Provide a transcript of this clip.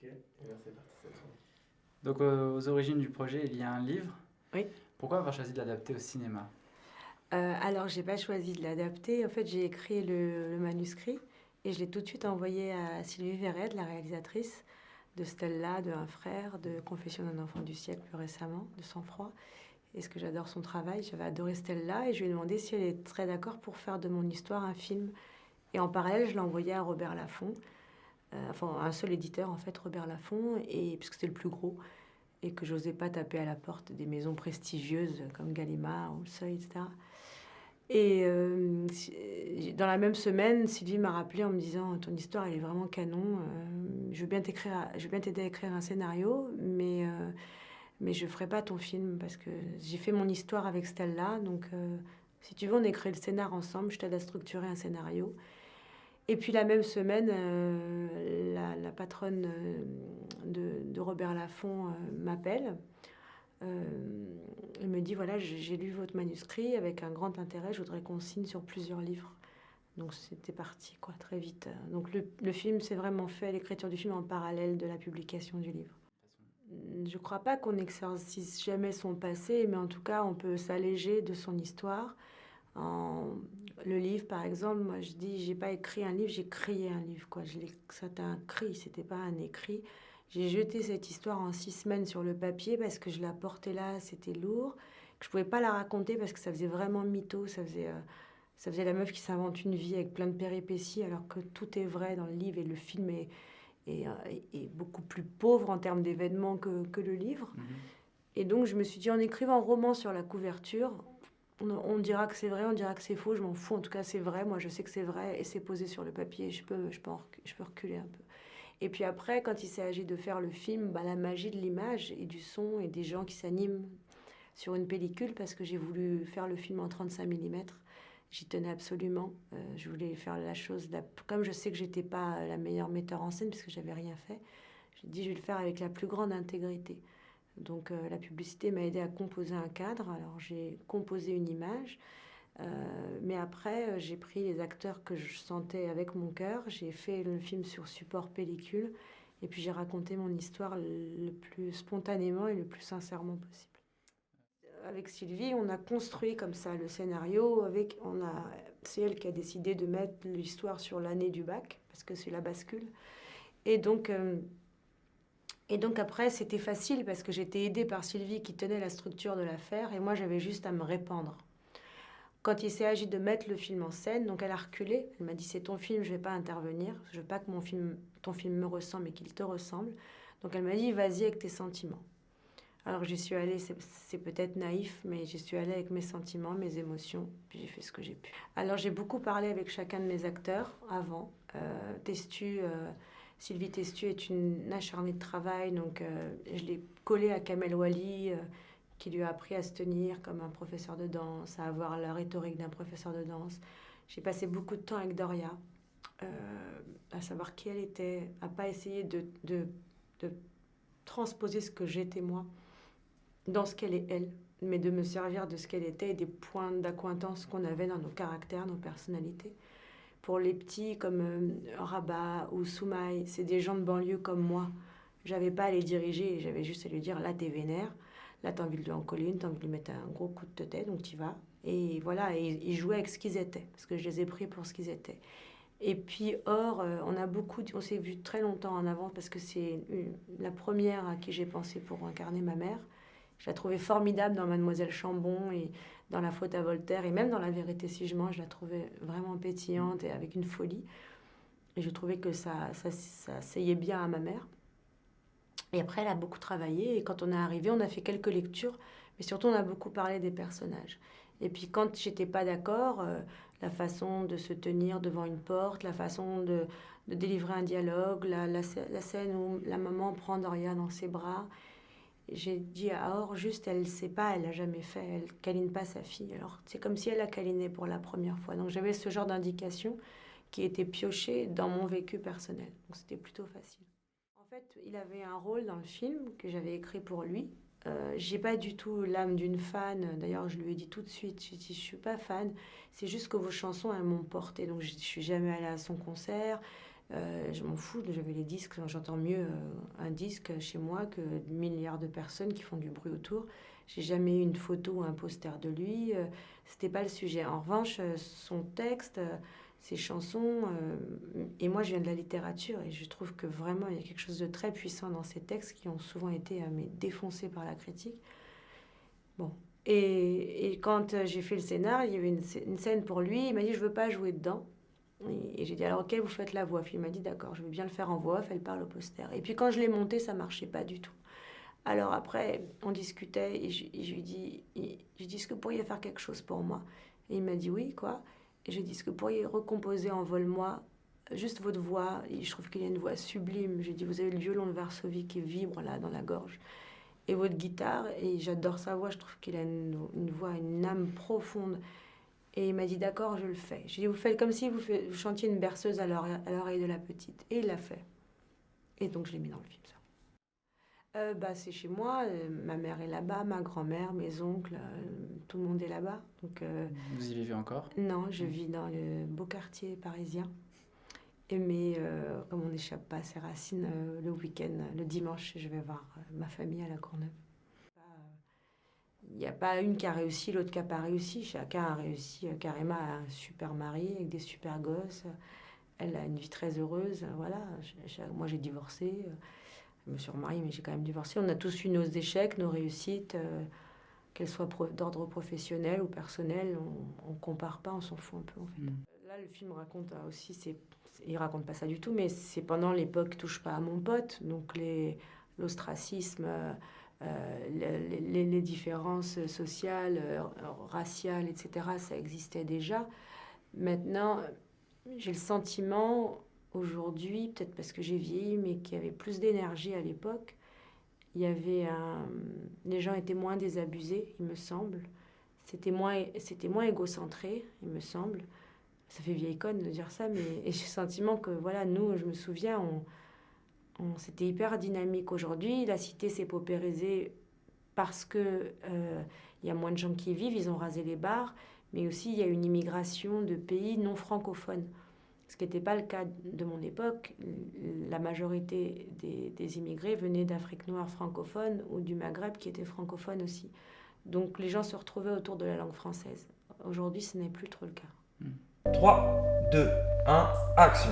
Ok, et là c'est parti cette fois. Donc aux origines du projet, il y a un livre. Oui. Pourquoi avoir choisi de l'adapter au cinéma? Alors, j'ai pas choisi de l'adapter. En fait, j'ai écrit le manuscrit et je l'ai tout de suite envoyé à Sylvie Verred, la réalisatrice de Stella, de Un frère, de Confession d'un enfant du siècle plus récemment, de Sang-froid. Et ce que j'adore son travail, j'avais adoré Stella et je lui ai demandé si elle est très d'accord pour faire de mon histoire un film. Et en parallèle, je l'ai envoyé à Robert Laffont, enfin un seul éditeur en fait, Robert Laffont, et puisque c'était le plus gros et que j'osais pas taper à la porte des maisons prestigieuses comme Gallimard ou Le Seuil, etc. Et dans la même semaine, Sylvie m'a rappelé en me disant ton histoire elle est vraiment canon. Je veux bien t'aider à écrire un scénario, mais je ferai pas ton film parce que j'ai fait mon histoire avec Stella. Donc si tu veux, on écrit le scénar ensemble. Je t'aide à structurer un scénario. Et puis la même semaine, la patronne de Robert Laffont m'appelle. Il me dit voilà, j'ai lu votre manuscrit avec un grand intérêt, je voudrais qu'on signe sur plusieurs livres. Donc c'était parti quoi, très vite. Donc le film s'est vraiment fait, l'écriture du film en parallèle de la publication du livre. Je crois pas qu'on n'exorcise jamais son passé, mais en tout cas on peut s'alléger de son histoire. Le livre par exemple, moi je dis j'ai pas écrit un livre, j'ai crié un livre quoi. C'était un cri, c'était pas un écrit. J'ai jeté cette histoire en 6 semaines sur le papier parce que je la portais là, c'était lourd. Que je pouvais pas la raconter parce que ça faisait vraiment mytho, ça faisait la meuf qui s'invente une vie avec plein de péripéties alors que tout est vrai dans le livre et le film est beaucoup plus pauvre en termes d'événements que le livre. Et donc je me suis dit en écrivant un roman sur la couverture, on dira que c'est vrai, on dira que c'est faux, je m'en fous, en tout cas c'est vrai, moi je sais que c'est vrai et c'est posé sur le papier, je peux reculer un peu. Et puis après, quand il s'agit de faire le film, la magie de l'image et du son et des gens qui s'animent sur une pellicule, parce que j'ai voulu faire le film en 35 mm, j'y tenais absolument. Je voulais faire la chose, comme je sais que j'étais pas la meilleure metteur en scène, parce que j'avais rien fait, j'ai dit je vais le faire avec la plus grande intégrité. Donc la publicité m'a aidé à composer un cadre, alors j'ai composé une image. Mais après, j'ai pris les acteurs que je sentais avec mon cœur. J'ai fait le film sur support pellicule. Et puis j'ai raconté mon histoire le plus spontanément et le plus sincèrement possible. Avec Sylvie, on a construit comme ça le scénario. C'est elle qui a décidé de mettre l'histoire sur l'année du bac, parce que c'est la bascule. Et donc, après, c'était facile parce que j'étais aidée par Sylvie qui tenait la structure de l'affaire. Et moi, j'avais juste à me répandre. Quand il s'est agi de mettre le film en scène, donc elle a reculé. Elle m'a dit c'est ton film, je vais pas intervenir. Je veux pas que ton film me ressemble et qu'il te ressemble. Donc elle m'a dit vas-y avec tes sentiments. Alors j'y suis allée, c'est peut-être naïf, mais j'y suis allée avec mes sentiments, mes émotions, puis j'ai fait ce que j'ai pu. Alors j'ai beaucoup parlé avec chacun de mes acteurs avant. Sylvie Testu est une acharnée de travail, donc je l'ai collée à Kamel Wally, qui lui a appris à se tenir comme un professeur de danse, à avoir la rhétorique d'un professeur de danse. J'ai passé beaucoup de temps avec Doria, à savoir qui elle était, à pas essayer de transposer ce que j'étais moi dans ce qu'elle est elle, mais de me servir de ce qu'elle était et des points d'accointance qu'on avait dans nos caractères, nos personnalités. Pour les petits comme Rabat ou Soumaï, c'est des gens de banlieue comme moi. J'avais pas à les diriger, j'avais juste à lui dire là t'es vénère, là t'as envie de lui en coller une, t'as envie de lui mettre un gros coup de tête, donc t'y vas. Et voilà, et ils jouaient avec ce qu'ils étaient, parce que je les ai pris pour ce qu'ils étaient. Et puis on s'est vu très longtemps en avant parce que c'est la première à qui j'ai pensé pour incarner ma mère. Je la trouvais formidable dans Mademoiselle Chambon et dans La faute à Voltaire et même dans La vérité si je mens, je la trouvais vraiment pétillante et avec une folie. Et je trouvais que ça asseyait bien à ma mère. Et après, elle a beaucoup travaillé et quand on est arrivé, on a fait quelques lectures, mais surtout on a beaucoup parlé des personnages. Et puis quand j'étais pas d'accord, la façon de se tenir devant une porte, la façon de délivrer un dialogue, la scène où la maman prend Doria dans ses bras, j'ai dit à Or, juste, elle sait pas, elle a jamais fait, elle câline pas sa fille. Alors, c'est comme si elle a câliné pour la première fois. Donc, j'avais ce genre d'indication qui était piochée dans mon vécu personnel. Donc, c'était plutôt facile. En fait, il avait un rôle dans le film que j'avais écrit pour lui. J'ai pas du tout l'âme d'une fan. D'ailleurs, je lui ai dit tout de suite, j'ai dit, je suis pas fan. C'est juste que vos chansons, elles m'ont porté. Donc, je suis jamais allée à son concert. Je m'en fous, j'avais les disques, j'entends mieux un disque chez moi que des milliards de personnes qui font du bruit autour. J'ai jamais eu une photo ou un poster de lui, c'était pas le sujet. En revanche, son texte, ses chansons, et moi je viens de la littérature et je trouve que vraiment il y a quelque chose de très puissant dans ces textes qui ont souvent été mais défoncés par la critique. Bon. Et quand j'ai fait le scénar, il y avait une scène pour lui, il m'a dit je veux pas jouer dedans. Et j'ai dit alors ok, vous faites la voix off. Il m'a dit d'accord, je vais bien le faire en voix off, elle parle au poster. Et puis quand je l'ai monté, ça marchait pas du tout. Alors après, on discutait et je lui dis, est-ce que vous pourriez faire quelque chose pour moi? Et il m'a dit oui, quoi. Et j'ai dit, est-ce que vous pourriez recomposer en Vole-moi juste votre voix? Et je trouve qu'il a une voix sublime. J'ai dit, vous avez le violon de Varsovie qui vibre là dans la gorge. Et votre guitare, et j'adore sa voix, je trouve qu'il a une voix, une âme profonde. Et il m'a dit, d'accord, je le fais. J'ai dit, vous faites comme si vous chantiez une berceuse à l'oreille de la petite. Et il l'a fait. Et donc je l'ai mis dans le film, ça. C'est chez moi, ma mère est là-bas, ma grand-mère, mes oncles, tout le monde est là-bas. Donc, Vous y vivez encore? Non, je vis dans le beau quartier parisien. Mais comme on n'échappe pas à ses racines, le week-end, le dimanche, je vais voir ma famille à La Courneuve. Il n'y a pas une qui a réussi, l'autre qui n'a pas réussi. Chacun a réussi. Karima a un super mari avec des super gosses. Elle a une vie très heureuse. Voilà. Moi, j'ai divorcé. Je me suis remariée, mais j'ai quand même divorcé. On a tous eu nos échecs, nos réussites, qu'elles soient d'ordre professionnel ou personnel. On ne compare pas, on s'en fout un peu, en fait. Là, le film raconte aussi, il ne raconte pas ça du tout, mais c'est pendant l'époque « Touche pas à mon pote », donc l'ostracisme, les différences sociales, raciales, etc., ça existait déjà. Maintenant, j'ai le sentiment... Aujourd'hui, peut-être parce que j'ai vieilli, mais qu'il y avait plus d'énergie à l'époque. Les gens étaient moins désabusés, il me semble. C'était moins égocentré, il me semble. Ça fait vieille conne de dire ça, mais j'ai le sentiment que, voilà, nous, je me souviens, c'était hyper dynamique. Aujourd'hui, la cité s'est paupérisée parce que y a moins de gens qui y vivent, ils ont rasé les bars, mais aussi il y a une immigration de pays non francophones. Ce qui n'était pas le cas de mon époque. La majorité des immigrés venaient d'Afrique noire francophone ou du Maghreb qui était francophone aussi. Donc les gens se retrouvaient autour de la langue française. Aujourd'hui, ce n'est plus trop le cas. 3, 2, 1, action!